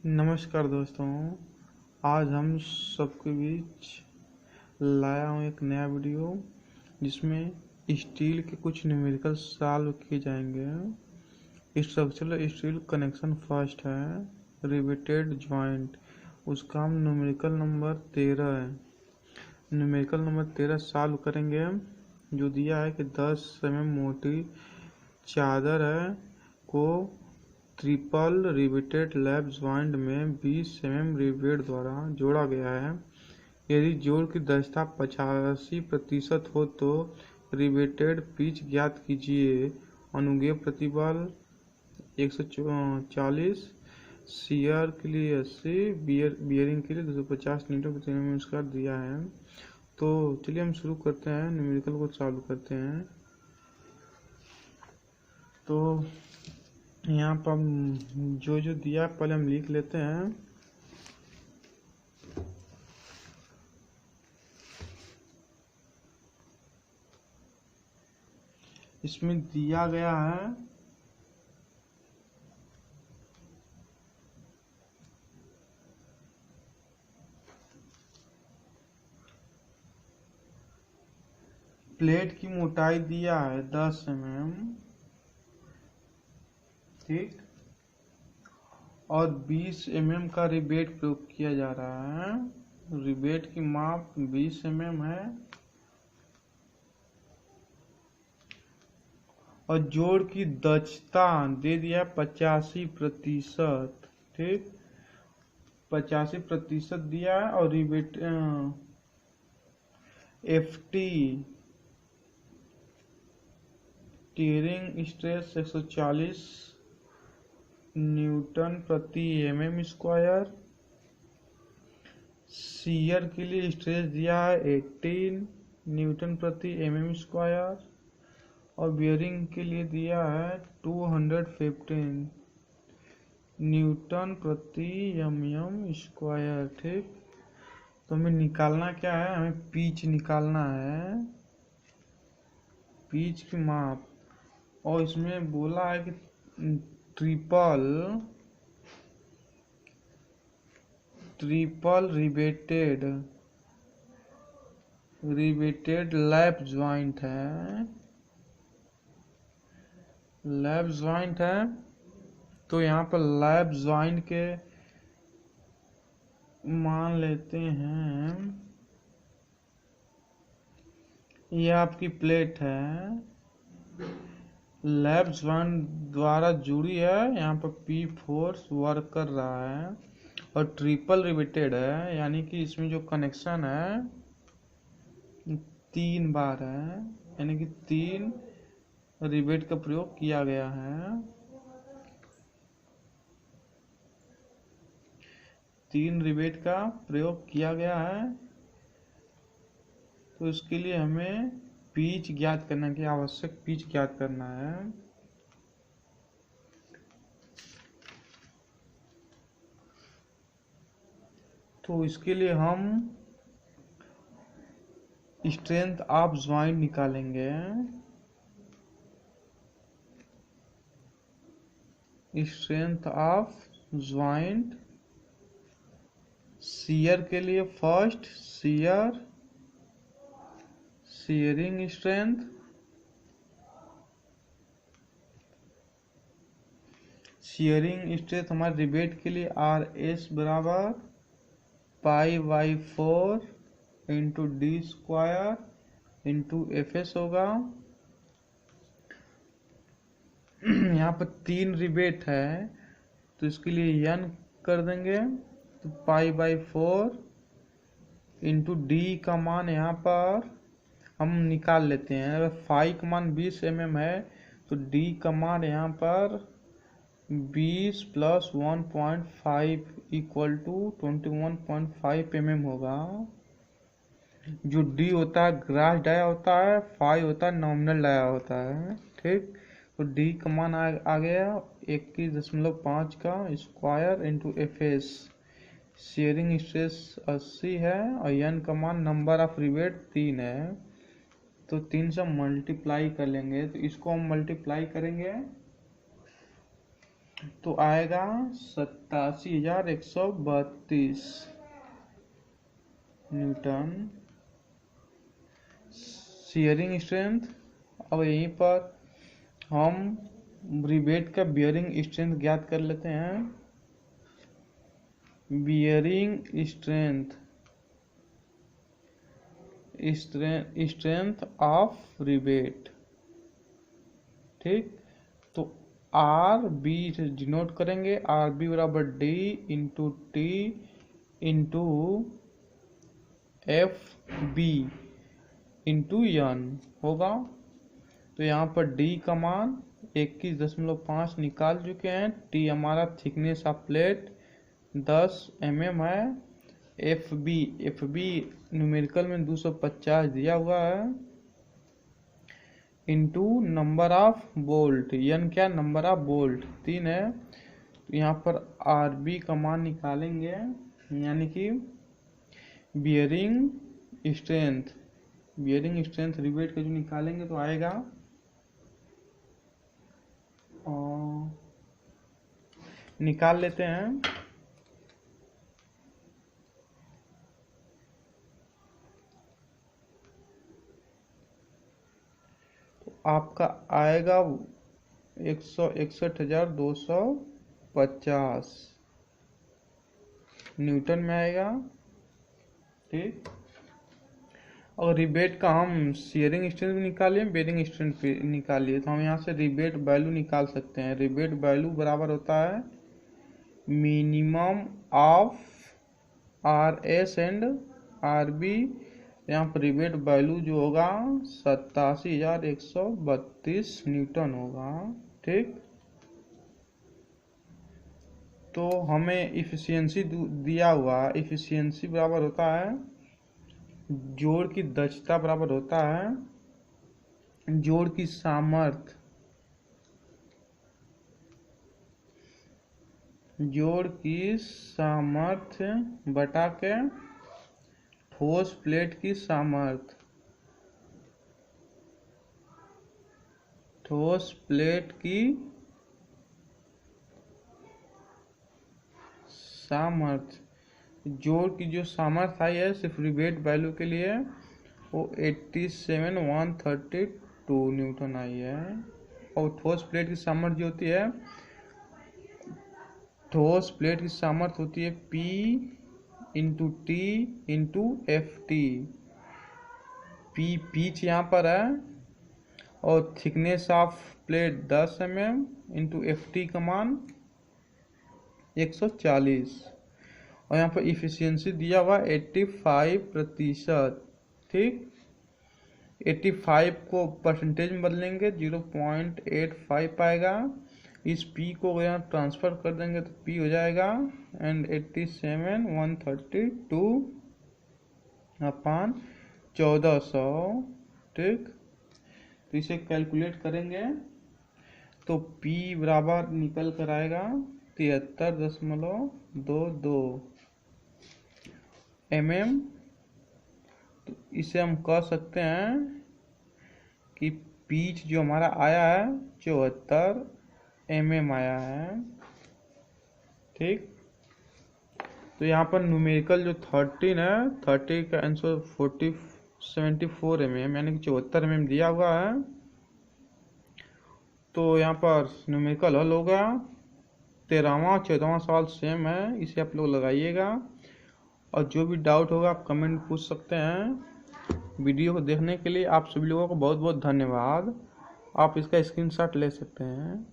नमस्कार दोस्तों, आज हम सबके बीच लाया हूँ एक नया वीडियो जिसमें स्टील के कुछ न्यूमेरिकल सॉल्व किए जाएंगे। स्ट्रक्चरल स्टील कनेक्शन फर्स्ट है, रिवेटेड जॉइंट, उसका हम न्यूमेरिकल नंबर 13 है। न्यूमेरिकल नंबर 13 सॉल्व करेंगे हम। जो दिया है कि 10 mm मोटी चादर है को ट्रिपल रिवेटेड लैप ज्वाइंट में 20 mm रिवेट द्वारा जोड़ा गया है। यदि जोड़ की दक्षता 85% हो तो रिवेटेड पिच ज्ञात कीजिए। अनुगेय प्रतिबल 140, शियर के लिए 80, बियरिंग के लिए 250 न्यूटन प्रति मिलीमीटर स्क्वायर दिया है। तो चलिए हम शुरू करते हैं, न्यूमेरिकल को चालू करते हैं। तो यहाँ पर हम जो दिया पहले हम लिख लेते हैं। इसमें दिया गया है प्लेट की मोटाई दिया है 10 mm, ठीक, और 20 mm का रिवेट प्रयोग किया जा रहा है। रिवेट की माप 20 mm है और जोड़ की दक्षता दे दिया 85%, ठीक, 85% दिया है। और rivet FT tearing stress 140 Newton प्रति mm स्क्वायर। शियर के लिए स्ट्रेस दिया है 18 न्यूटन प्रति mm स्क्वायर और बियरिंग के लिए दिया है 215 न्यूटन प्रति mm स्क्वायर, ठीक। तो हमें निकालना क्या है, हमें पिच निकालना है, पिच की माप। और इसमें बोला है कि ट्रिपल रिवेटेड लैप ज्वाइंट है, लैप ज्वाइंट है। तो यहाँ पर लैप ज्वाइंट के मान लेते हैं, ये आपकी प्लेट है, लैप ज्वाइंट द्वारा जुड़ी है, यहाँ पर P फोर्स वर्क कर रहा है और ट्रिपल रिवेटेड है, यानी कि इसमें जो कनेक्शन है 3 बार है, यानी कि 3 रिवेट का प्रयोग किया गया है। 3 रिवेट का प्रयोग किया गया है। तो इसके लिए हमें पिच ज्ञात करने की आवश्यक, पिच ज्ञात करना है। तो इसके लिए हम स्ट्रेंथ ऑफ ज्वाइंट निकालेंगे। स्ट्रेंथ ऑफ ज्वाइंट, शियर के लिए फर्स्ट शियरिंग स्ट्रेंथ, हमारे रिवेट के लिए RS बराबर π/4 into D square into FS होगा। यहाँ पर 3 रिवेट है तो इसके लिए N कर देंगे, तो π/4 इंटू D का मान यहाँ पर हम निकाल लेते हैं। अगर फाई का मान 20 mm है तो D का मान यहाँ पर 20 + 1.5 इक्वल टू 21.5 mm होगा। जो D होता है ग्रास डाया होता है, फाई होता है नॉमिनल डाया होता है, ठीक। तो D का मान आ गया 21.5 का square into FS। Sharing stress 80 है और N का मान नंबर ऑफ रिवेट 3 है, तो 3 से मल्टीप्लाई कर लेंगे। तो इसको हम मल्टीप्लाई करेंगे तो आएगा 87,132 न्यूटन शियरिंग स्ट्रेंथ। अब यहीं पर हम रिवेट का बियरिंग स्ट्रेंथ ज्ञात कर लेते हैं। बियरिंग स्ट्रेंथ ऑफ रिवेट, ठीक। तो आर बी डिनोट करेंगे, आर बी बराबर D into T into F B into N होगा। तो यहाँ पर डी का मान 21.5 निकाल चुके हैं। टी हमारा थिकनेस ऑफ प्लेट 10 mm है। एफ बी न्यूमेरिकल में 250 दिया हुआ है into number of bolt, N क्या नंबर ऑफ बोल्ट 3 है। तो यहाँ पर आर बी का मान निकालेंगे, यानी कि बियरिंग स्ट्रेंथ रिवेट का जो निकालेंगे तो आएगा निकाल लेते हैं। तो आपका आएगा 161,250 न्यूटन में आएगा, ठीक। और रिबेट का हम शियरिंग स्ट्रेंथ भी निकालिए, बेरिंग स्ट्रेंथ भी निकालिए, तो हम यहाँ से रिबेट वैल्यू निकाल सकते हैं। रिबेट वैल्यू बराबर होता है minimum of R S and R B. यहाँ पर रिबेट वैल्यू जो होगा 87,132 न्यूटन होगा, ठीक। तो हमें इफिशियंसी दिया हुआ, इफिशियंसी बराबर होता है जोड़ की दक्षता बराबर होता है जोड़ की सामर्थ्य, बटा के ठोस प्लेट की सामर्थ्य, जोड़ की जो सामर्थ्य आई है सिर्फ रिवेट वैल्यू के लिए वो 87,132 न्यूटन आई है। और ठोस प्लेट की सामर्थ्य जो होती है, ठोस प्लेट की सामर्थ्य होती है P into T into F T. Pitch यहाँ पर है और thickness of plate 10 mm into F T का मान 140। और यहाँ पर इफिशियंसी दिया हुआ 85%, ठीक। 85 को परसेंटेज में बदलेंगे 0.85 आएगा। इस P को यहाँ ट्रांसफर कर देंगे तो P हो जाएगा एंड 87,132 अपान 1400, ठीक। तो इसे कैलकुलेट करेंगे तो P बराबर निकल कर आएगा 73.22 mm। तो इसे हम कह सकते हैं कि पिच जो हमारा आया है 74 mm आया है, ठीक। तो यहाँ पर न्यूमेरिकल जो 13 है, 30 का आंसर 74 mm यानी कि 74 mm दिया हुआ है। तो यहाँ पर न्यूमेरिकल हल होगा। 13वां 14वां सवाल सेम है, इसे आप लोग लगाइएगा। और जो भी डाउट होगा आप कमेंट पूछ सकते हैं। वीडियो को देखने के लिए आप सभी लोगों को बहुत बहुत धन्यवाद। आप इसका स्क्रीनशॉट ले सकते हैं।